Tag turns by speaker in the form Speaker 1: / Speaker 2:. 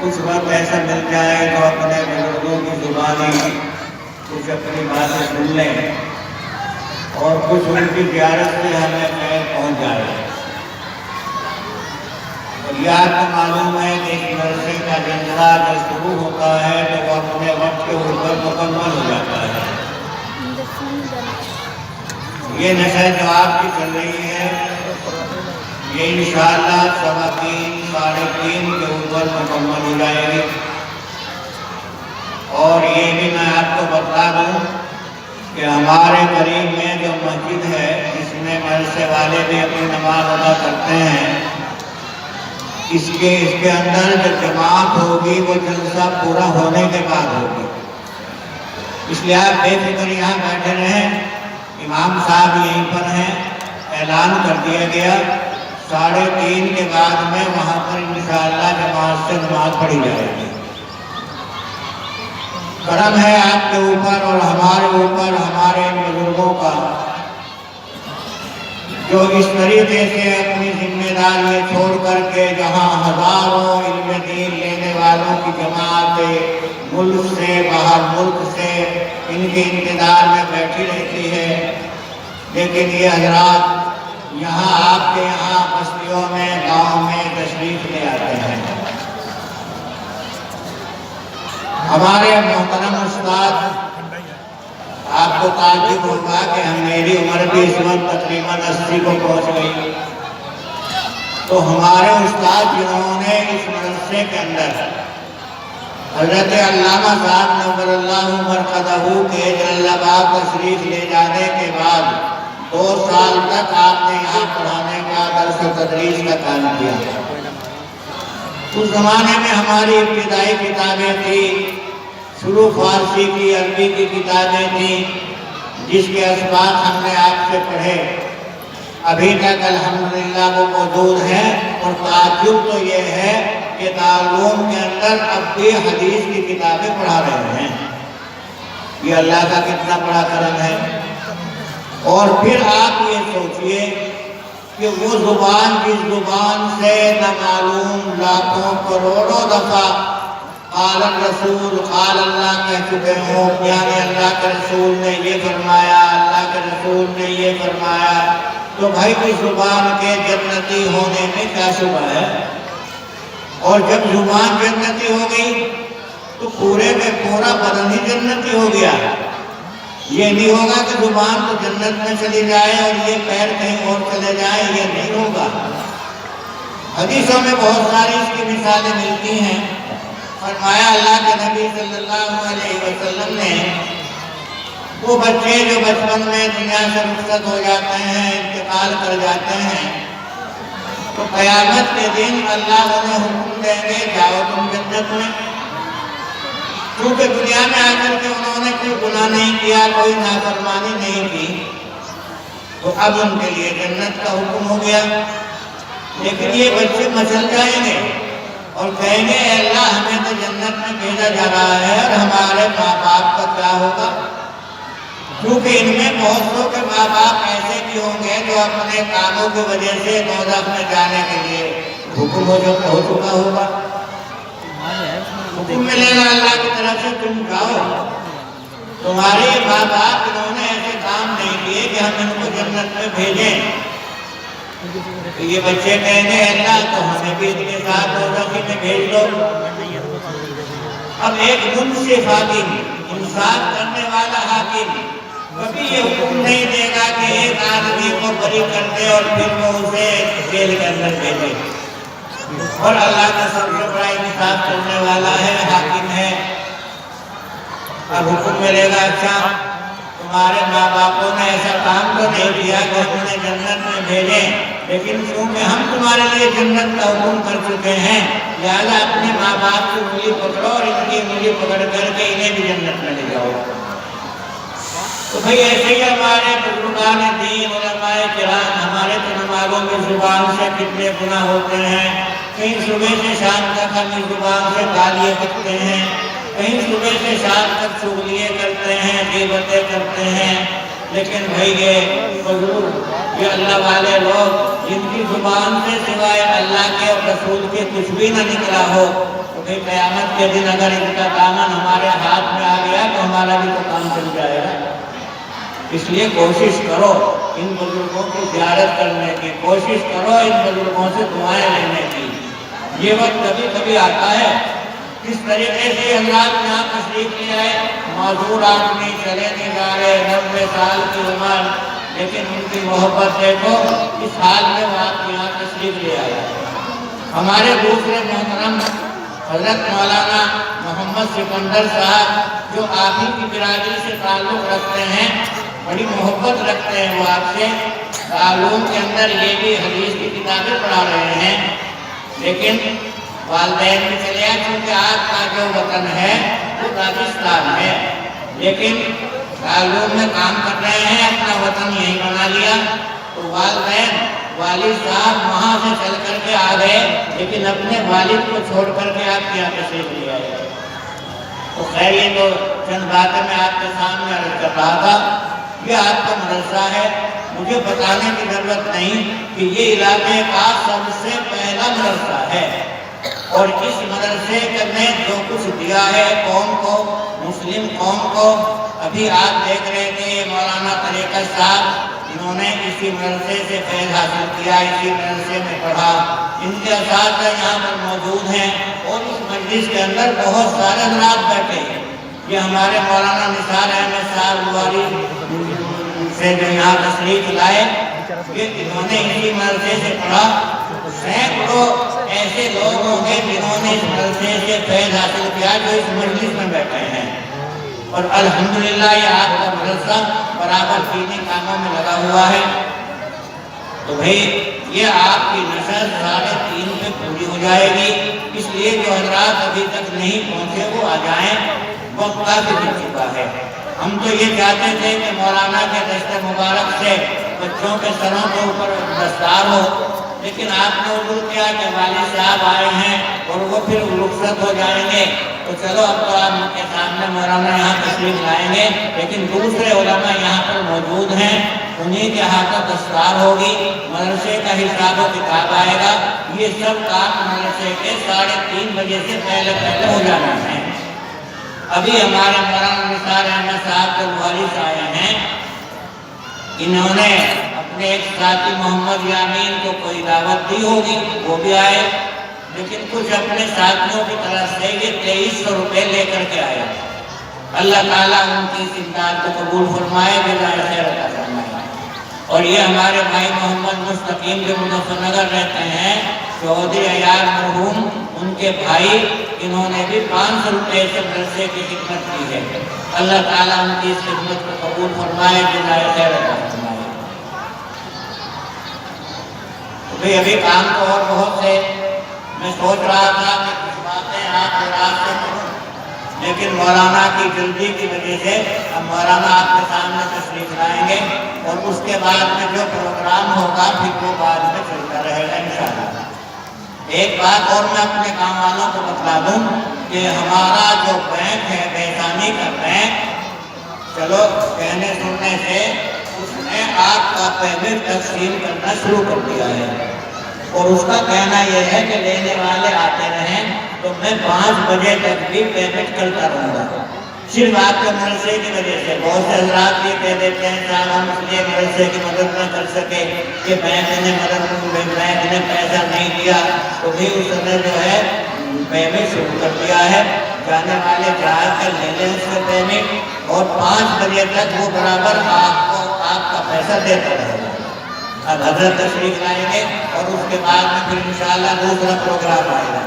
Speaker 1: کچھ وقت ایسا مل جائے تو اپنے بزرگوں کی زبانی کچھ اپنی باتیں سن لیں اور کچھ ان کی زیارت سے ہمیں خیر پہنچ جائے۔ اور یہ آپ کو معلوم ہے کہ اس مدرسے کا جلسہ جب شروع ہوتا ہے تو وہ اپنے وقت کے اوپر مکمل ہو جاتا ہے۔ یہ نشست جو آپ کی چل رہی ہے یہ انشاءاللہ 3:15 ساڑھے 3 کے اوپر مکمل ہو جائے گی۔ اور یہ بھی میں آپ کو بتا دوں کہ ہمارے قریب میں جو مسجد ہے جس میں مدرسے والے بھی اپنی نماز ادا کرتے ہیں، اس کے اندر جو جماعت ہوگی وہ جلسہ پورا ہونے کے بعد ہوگی۔ اس لیے آپ بے فکر یہاں بیٹھے رہیں، امام صاحب یہیں پر ہیں، اعلان کر دیا گیا 3:30 کے بعد میں وہاں پر انشاءاللہ جماعت سے نماز پڑھی جائے گی۔ کرم ہے آپ کے اوپر اور ہمارے اوپر ہمارے ان بزرگوں کا جو اس طریقے سے اپنی ذمہ داری چھوڑ کر کے جہاں ہزاروں علم دین لینے والوں کی جماعت ملک سے باہر ملک سے ان کے انتظار میں بیٹھی رہتی ہے، لیکن یہ حضرات یہاں آپ کے یہاں بستیوں میں گاؤں میں تشریف لے آتے ہیں۔ ہمارے محترم استاد، آپ کو تعجب ہوگا کہ میری عمر بھی اس وقت تقریباً 80 کو پہنچ گئی، تو ہمارے استاد جنہوں نے اس مدرسے کے اندر حضرت علامہ صاحب نور اللہ مرقدہ کے جلال آباد تشریف لے جانے کے بعد 2 سال تک آپ نے یہاں پڑھانے کا درس و تدریس کا کام کیا۔ اس زمانے میں ہماری ابتدائی کتابیں تھیں، شروع فارسی کی عربی کی کتابیں تھیں جس کے اسباق ہم نے آپ سے پڑھے، ابھی تک الحمدللہ وہ موجود ہیں۔ اور تعجب تو یہ ہے کہ دارالعلوم کے اندر اب بھی حدیث کی کتابیں پڑھا رہے ہیں، یہ اللہ کا کتنا بڑا کرم ہے۔ اور پھر آپ یہ سوچئے کہ وہ زبان جس زبان سے نہ معلوم لاکھوں کروڑوں دفعہ قال الرسول قال اللہ کہہ چکے ہوں، یعنی اللہ کے رسول نے یہ فرمایا، اللہ کے رسول نے یہ فرمایا، تو بھائی اس زبان کے جنتی ہونے میں کیا شبہ ہے؟ اور جب زبان جنتی ہو گئی تو پورے میں پورا بدن ہی جنتی ہو گیا۔ یہ نہیں ہوگا کہ زبان تو جنت میں چلی جائے اور یہ پیر کہیں اور چلے جائے، یہ نہیں ہوگا۔ حدیثوں میں بہت ساری اس کی مثالیں ملتی ہیں۔ فرمایا اللہ کے نبی صلی اللہ علیہ وسلم نے وہ بچے جو بچپن میں دنیا سے رخصت ہو جاتے ہیں، انتقال کر جاتے ہیں، تو قیامت کے دن اللہ انہیں حکم دیں گے جاؤ تم جنت میں، کیونکہ دنیا میں آ کر کے انہوں نے کوئی گناہ نہیں کیا، کوئی نافرمانی نہیں کی، تو اب ان کے لیے جنت کا حکم ہو گیا۔ لیکن یہ بچے مچل جائیں گے اور کہیں گے اے اللہ ہمیں تو جنت میں بھیجا جا رہا ہے اور ہمارے ماں باپ کا کیا ہوگا؟ کیونکہ ان میں بہت سو کے ماں باپ ایسے بھی ہوں گے جو اپنے کاموں کی وجہ سے دوزخ میں جانے کے لیے حکم ہو چکا ہوگا۔ حکم ملے گا اللہ کی طرف سے تم جاؤ، تمہارے ماں باپ انہوں نے ایسے کام نہیں کیے کہ ہم ان کو جنت میں بھیجیں، تو یہ بچے کہیں گے اللہ تو ہمیں بھی ان کے ساتھ دوزخ میں بھیج دو۔ اب ایک منصف حاکم، انصاف کرنے والا حاکم کبھی یہ حکم نہیں دے گا کہ ایک آدمی کو بری کر دے اور پھر وہ اسے جیل کے اندر بھیجے۔ اور اللہ کا سب سے بڑا انصاف کرنے والا ہے، حاکم ہے۔ اب حکم ملے گا اچھا تمہارے ماں باپوں نے ایسا کام تو نہیں کیا کہ انہیں جنت میں بھیجیں، لیکن کیونکہ ہم تمہارے لیے جنت کا حکم کر چکے ہیں لہذا اپنے ماں باپ کی انگلی پکڑو اور ان کی انگلی پکڑ کر کے انہیں بھی جنت میں لے جاؤ۔ تو بھئی ایسے ہی ہمارے بزرگان دین علماء کرام ہمارے تو نمازوں کی زبان سے کتنے گناہ ہوتے ہیں، کہیں صبح سے شام تک ہم اس زبان سے گالیاں بکتے ہیں، کہیں صبح سے شام تک چغلیاں کرتے ہیں، غیبتیں کرتے ہیں، لیکن بھئی یہ بزرگ یہ اللہ والے لوگ جن کی زبان سے سوائے اللہ کے اور رسول کے کچھ بھی نہ نکلا ہو، تو پھر قیامت کے دن اگر ان کا دامن ہمارے ہاتھ میں آ گیا تو ہمارا بھی تو کام چل جائے گا۔ اس لیے کوشش کرو ان بزرگوں کی زیارت کرنے کی، کوشش کرو ان بزرگوں سے دعائیں لینے کی۔ یہ وقت کبھی کبھی آتا ہے، کس طریقے سے حضرات یہاں تشریف لے آئے، معذور آدمی چلے نہیں جا رہے، 90 سال کی عمر، لیکن ان کی محبت دیکھو، اس حال میں وہ آپ یہاں تشریف لے آئے۔ ہمارے دوسرے محترم حضرت مولانا محمد سکندر صاحب، جو آپ ہی کی برادری سے تعلق رکھتے ہیں، بڑی محبت رکھتے ہیں وہ آپ سے، تعلیم کے اندر یہ بھی حدیث کی کتابیں پڑھا رہے ہیں، لیکن والدین بھی چلے آئے، کیونکہ آپ کا جو وطن ہے وہ راجستھان ہے، لیکن تعلیم میں کام کر رہے ہیں، اپنا وطن یہیں بنا لیا، تو والد صاحب وہاں سے چل کر کے آ گئے، لیکن اپنے والد کو چھوڑ کر کے آپ یہاں تشریف لے آئے۔ تو خیر یہ تو چند باتیں میں آپ کے سامنے عرض کر رہا تھا۔ یہ آپ کا مدرسہ ہے، مجھے بتانے کی ضرورت نہیں کہ یہ علاقے کا سب سے پہلا مدرسہ ہے، اور اس مدرسے نے جو کچھ دیا ہے قوم کو، مسلم قوم کو، ابھی آپ دیکھ رہے تھے مولانا طریقت صاحب، انہوں نے اسی مدرسے سے فیض حاصل کیا، اسی مدرسے میں پڑھا، ان کے اساتذہ یہاں پر موجود ہیں، اور اس مجلس کے اندر بہت سارے حضرات بیٹھے ہیں۔ یہ ہمارے مولانا نثار احمد صاحب بواری سے جو یہاں تشریف لائے، یہ انہوں نے اسی مدرسے سے پڑھا۔ سینکڑوں ایسے لوگ ہوں گے جنہوں نے اس مدرسے سے فیض حاصل کیا، جو اس مجلس میں بیٹھے ہیں، اور الحمدللہ یہ آپ کا مدرسہ برابر دینی کاموں میں لگا ہوا ہے۔ تو بھئی یہ آپ کی نشر 3:30 پہ پوری ہو جائے گی، اس لیے جو حضرات ابھی تک نہیں پہنچے وہ آ جائیں، وقت کافی ہو چکا ہے۔ ہم تو یہ چاہتے تھے کہ مولانا کے دست مبارک سے بچوں کے سروں کے اوپر دستار ہو، لیکن آپ نے عذر کیا کہ والد صاحب آئے ہیں اور وہ پھر رخصت ہو جائیں گے، تو چلو اب تو آپ کے سامنے مولانا یہاں تشریف لائیں گے، لیکن دوسرے علماء یہاں پر موجود ہیں، انہی کے ہاتھوں دستار ہوگی، مدرسے کا حساب و کتاب آئے گا، یہ سب کام مدرسے کے 3:30 بجے سے پہلے ہو جانا ہے۔ ابھی ہمارے مولانا نثار احمد صاحب کے والد آئے ہیں، انہوں نے اپنے ایک ساتھی محمد یامین کو کوئی دعوت دی ہوگی، وہ بھی آئے، لیکن کچھ اپنے ساتھیوں کی طرف سے یہ 2300 روپے لے کر کے آیا۔ اللہ تعالیٰ ان کی اس امداد کو قبول فرمائے، جزائے خیر عطا فرمائے۔ اور یہ ہمارے بھائی محمد مستقیم جو مظفر نگر رہتے ہیں، چودھری عیار مرحوم، ان کے بھائی، انہوں نے بھی 500 روپے سے مدرسے کی خدمت کی ہے۔ اللہ تعالیٰ ان کی اس خدمت کو قبول فرمائے، جزائے خیر عطا فرمائے۔ ابھی کام تو اور بہت سے، میں سوچ رہا تھا کہ کچھ باتیں آپ کے رات سے کروں، لیکن مولانا کی جلدی کی وجہ سے اب مولانا آپ کے سامنے تشریف لائیں گے، اور اس کے بعد میں جو پروگرام ہوگا پھر وہ بعد میں چلتا رہے گا انشاءاللہ۔ ایک بات اور میں اپنے کام والوں کو بتلا دوں کہ ہمارا جو بینک ہے، بہتانی کا بینک، چلو کہنے سننے سے اس نے آپ کا پیمنٹ تقسیم کرنا شروع کر دیا ہے، اور اس کا کہنا یہ ہے کہ لینے والے آتے رہیں تو میں 5 بجے تک بھی پیمنٹ کرتا رہوں گا۔ صرف آپ کے مدرسے کی وجہ سے بہت سے حضرات یہ کہہ دیتے ہیں صاحب ہم اس لیے مدرسے کی مدد نہ کر سکے کہ بینک نے پیسہ نہیں دیا، تو بھی اس نے جو ہے پیمنٹ شروع کر دیا ہے۔ جانے والے جا کر لے لیں اس سے پیمنٹ، اور 5 بجے تک وہ برابر آپ کا پیسہ دیتا رہے گا۔ اب حضرت تشریف لائیں گے اور اس کے بعد میں پھر انشاءاللہ دوسرا پروگرام آئے گا۔